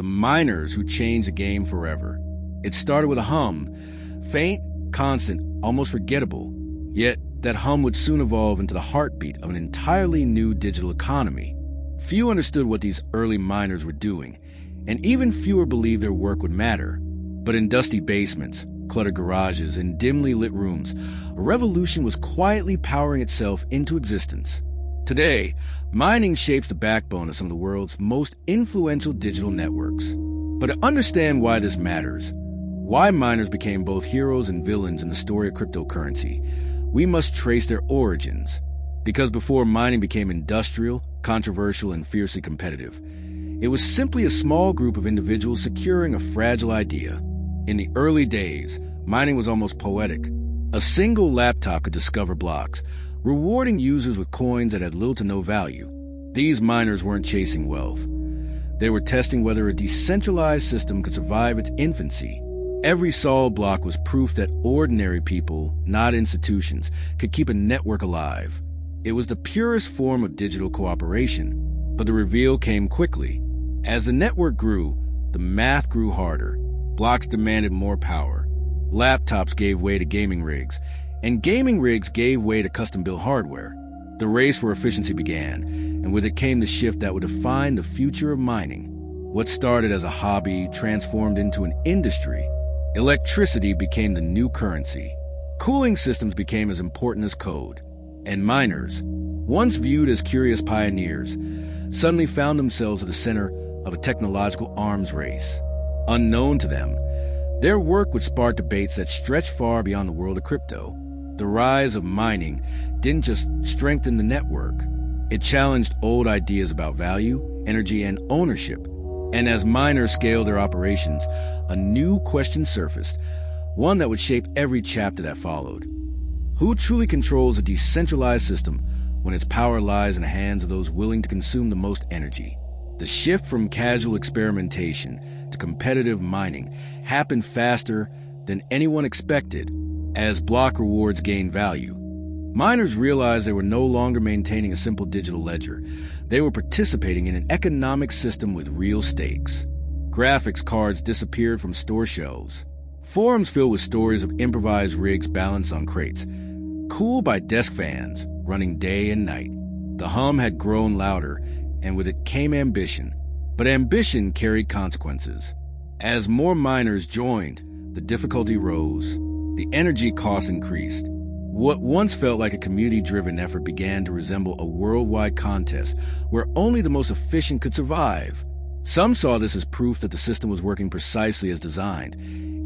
miners who changed the game forever. It started with a hum, faint, constant, almost forgettable. Yet that hum would soon evolve into the heartbeat of an entirely new digital economy. Few understood what these early miners were doing, and even fewer believed their work would matter. But in dusty basements, cluttered garages, and dimly lit rooms, a revolution was quietly powering itself into existence. Today, mining shapes the backbone of some of the world's most influential digital networks. But to understand why this matters, why miners became both heroes and villains in the story of cryptocurrency, we must trace their origins. Because before mining became industrial, controversial, and fiercely competitive, it was simply a small group of individuals securing a fragile idea. In the early days, mining was almost poetic. A single laptop could discover blocks, rewarding users with coins that had little to no value. These miners weren't chasing wealth. They were testing whether a decentralized system could survive its infancy. Every solved block was proof that ordinary people, not institutions, could keep a network alive. It was the purest form of digital cooperation, but the reveal came quickly. As the network grew, the math grew harder. Blocks demanded more power. Laptops gave way to gaming rigs, and gaming rigs gave way to custom-built hardware. The race for efficiency began, and with it came the shift that would define the future of mining. What started as a hobby transformed into an industry. Electricity became the new currency. Cooling systems became as important as code. And miners, once viewed as curious pioneers, suddenly found themselves at the center of a technological arms race. Unknown to them, their work would spark debates that stretched far beyond the world of crypto. The rise of mining didn't just strengthen the network. It challenged old ideas about value, energy, and ownership. And as miners scaled their operations, a new question surfaced, one that would shape every chapter that followed. Who truly controls a decentralized system when its power lies in the hands of those willing to consume the most energy? The shift from casual experimentation to competitive mining happened faster than anyone expected. As block rewards gained value, miners realized they were no longer maintaining a simple digital ledger. They were participating in an economic system with real stakes. Graphics cards disappeared from store shelves. Forums filled with stories of improvised rigs balanced on crates, cooled by desk fans running day and night. The hum had grown louder, and with it came ambition. But ambition carried consequences. As more miners joined, the difficulty rose. The energy costs increased. What once felt like a community-driven effort began to resemble a worldwide contest where only the most efficient could survive. Some saw this as proof that the system was working precisely as designed,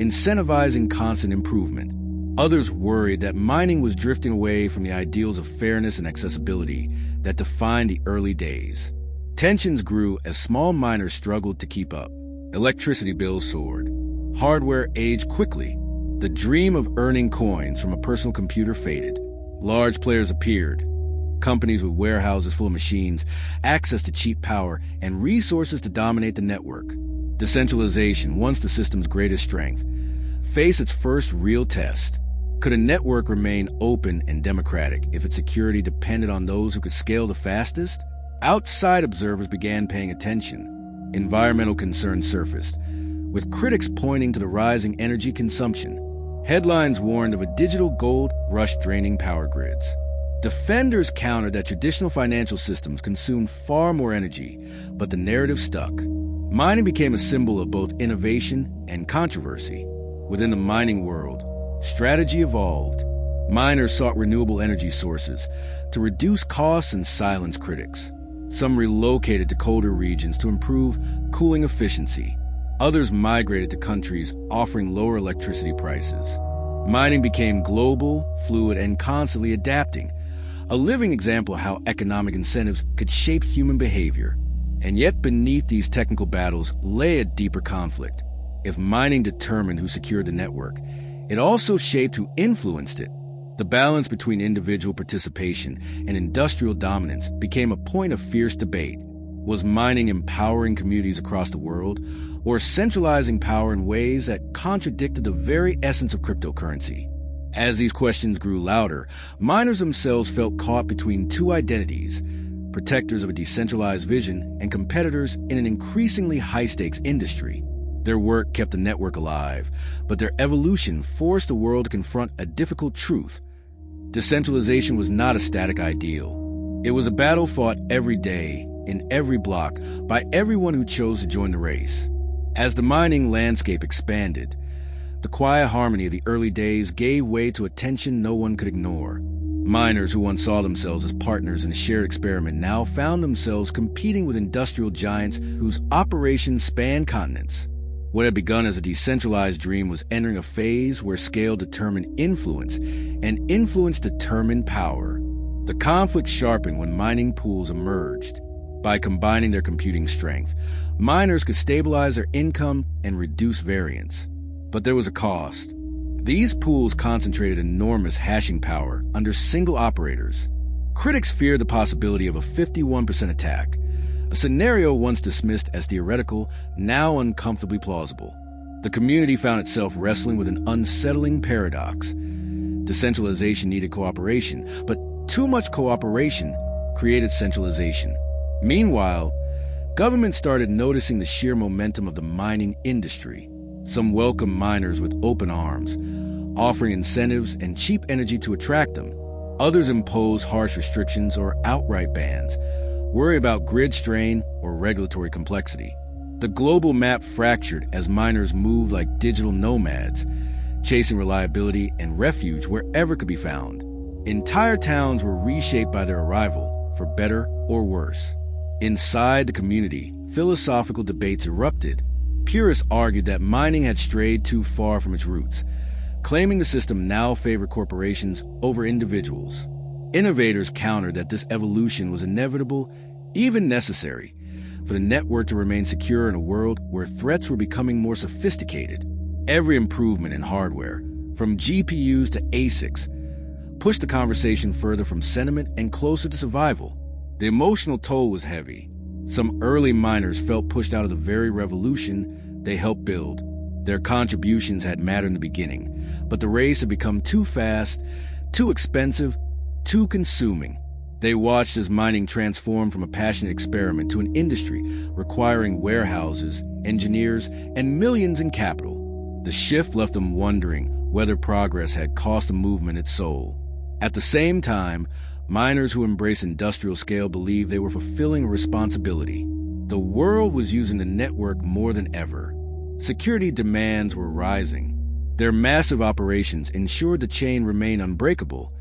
incentivizing constant improvement. Others worried that mining was drifting away from the ideals of fairness and accessibility that defined the early days. Tensions grew as small miners struggled to keep up. Electricity bills soared. Hardware aged quickly. The dream of earning coins from a personal computer faded. Large players appeared. Companies with warehouses full of machines, access to cheap power, and resources to dominate the network. Decentralization, once the system's greatest strength, faced its first real test. Could a network remain open and democratic if its security depended on those who could scale the fastest? Outside observers began paying attention. Environmental concerns surfaced, with critics pointing to the rising energy consumption. Headlines warned of a digital gold rush draining power grids. Defenders countered that traditional financial systems consumed far more energy, but the narrative stuck. Mining became a symbol of both innovation and controversy. Within the mining world, strategy evolved. Miners sought renewable energy sources to reduce costs and silence critics. Some relocated to colder regions to improve cooling efficiency. Others migrated to countries offering lower electricity prices. Mining became global, fluid, and constantly adapting, a living example of how economic incentives could shape human behavior. And yet beneath these technical battles lay a deeper conflict. If mining determined who secured the network, it also shaped who influenced it. The balance between individual participation and industrial dominance became a point of fierce debate. Was mining empowering communities across the world, or centralizing power in ways that contradicted the very essence of cryptocurrency? As these questions grew louder, miners themselves felt caught between two identities: protectors of a decentralized vision and competitors in an increasingly high-stakes industry. Their work kept the network alive, but their evolution forced the world to confront a difficult truth. Decentralization was not a static ideal. It was a battle fought every day, in every block, by everyone who chose to join the race. As the mining landscape expanded, the quiet harmony of the early days gave way to a tension no one could ignore. Miners who once saw themselves as partners in a shared experiment now found themselves competing with industrial giants whose operations spanned continents. What had begun as a decentralized dream was entering a phase where scale determined influence, and influence determined power. The conflict sharpened when mining pools emerged. By combining their computing strength, miners could stabilize their income and reduce variance. But there was a cost. These pools concentrated enormous hashing power under single operators. Critics feared the possibility of a 51% attack, a scenario once dismissed as theoretical, now uncomfortably plausible. The community found itself wrestling with an unsettling paradox. Decentralization needed cooperation, but too much cooperation created centralization. Meanwhile, government started noticing the sheer momentum of the mining industry. Some welcomed miners with open arms, offering incentives and cheap energy to attract them. Others imposed harsh restrictions or outright bans, worry about grid strain or regulatory complexity. The global map fractured as miners moved like digital nomads, chasing reliability and refuge wherever could be found. Entire towns were reshaped by their arrival, for better or worse. Inside the community, philosophical debates erupted. Purists argued that mining had strayed too far from its roots, claiming the system now favored corporations over individuals. Innovators countered that this evolution was inevitable, even necessary, for the network to remain secure in a world where threats were becoming more sophisticated. Every improvement in hardware, from GPUs to ASICs, pushed the conversation further from sentiment and closer to survival. The emotional toll was heavy. Some early miners felt pushed out of the very revolution they helped build. Their contributions had mattered in the beginning, but the race had become too fast, too expensive, too consuming. They watched as mining transformed from a passionate experiment to an industry requiring warehouses, engineers, and millions in capital. The shift left them wondering whether progress had cost the movement its soul. At the same time, miners who embraced industrial scale believed they were fulfilling a responsibility. The world was using the network more than ever. Security demands were rising. Their massive operations ensured the chain remained unbreakable,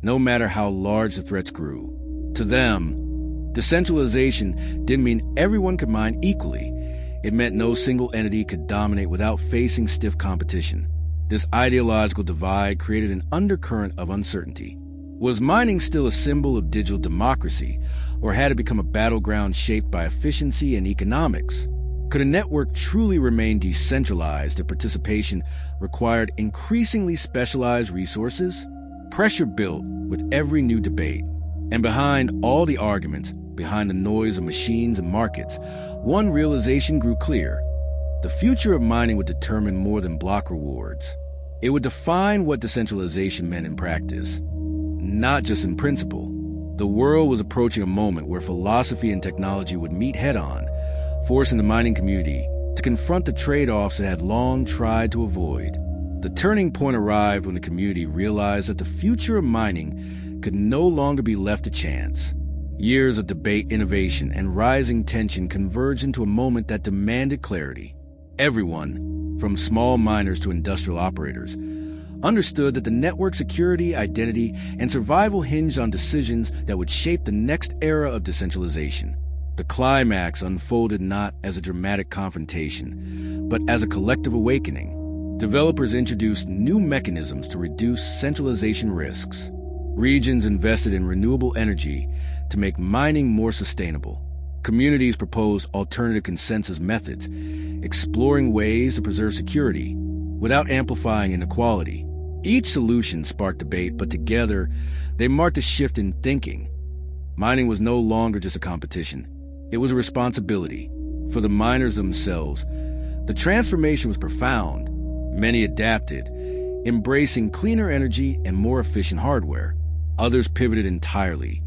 no matter how large the threats grew. To them, decentralization didn't mean everyone could mine equally. It meant no single entity could dominate without facing stiff competition. This ideological divide created an undercurrent of uncertainty. Was mining still a symbol of digital democracy, or had it become a battleground shaped by efficiency and economics? Could a network truly remain decentralized if participation required increasingly specialized resources? Pressure built with every new debate. And behind all the arguments, behind the noise of machines and markets, one realization grew clear. The future of mining would determine more than block rewards. It would define what decentralization meant in practice, not just in principle. The world was approaching a moment where philosophy and technology would meet head-on, forcing the mining community to confront the trade-offs it had long tried to avoid. The turning point arrived when the community realized that the future of mining could no longer be left to chance. Years of debate, innovation, and rising tension converged into a moment that demanded clarity. Everyone, from small miners to industrial operators, understood that the network's security, identity, and survival hinged on decisions that would shape the next era of decentralization. The climax unfolded not as a dramatic confrontation, but as a collective awakening. Developers introduced new mechanisms to reduce centralization risks. Regions invested in renewable energy to make mining more sustainable. Communities proposed alternative consensus methods, exploring ways to preserve security without amplifying inequality. Each solution sparked debate, but together they marked a shift in thinking. Mining was no longer just a competition. It was a responsibility. For the miners themselves, the transformation was profound. Many adapted, embracing cleaner energy and more efficient hardware. Others pivoted entirely,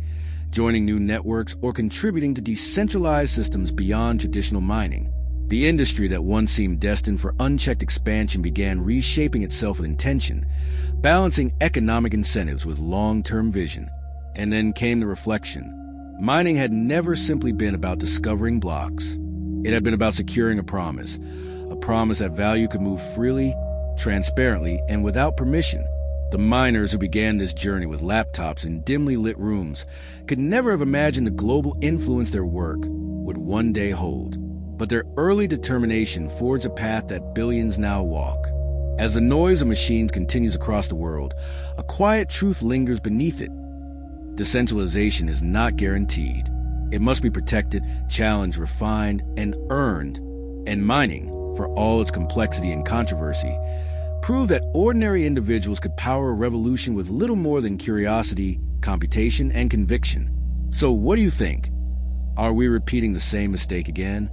joining new networks, or contributing to decentralized systems beyond traditional mining. The industry that once seemed destined for unchecked expansion began reshaping itself with intention, balancing economic incentives with long-term vision. And then came the reflection. Mining had never simply been about discovering blocks. It had been about securing a promise that value could move freely, transparently, and without permission. The miners who began this journey with laptops in dimly lit rooms could never have imagined the global influence their work would one day hold. But their early determination forged a path that billions now walk. As the noise of machines continues across the world, a quiet truth lingers beneath it. Decentralization is not guaranteed. It must be protected, challenged, refined, and earned. And mining, for all its complexity and controversy, proved that ordinary individuals could power a revolution with little more than curiosity, computation, and conviction. So what do you think? Are we repeating the same mistake again?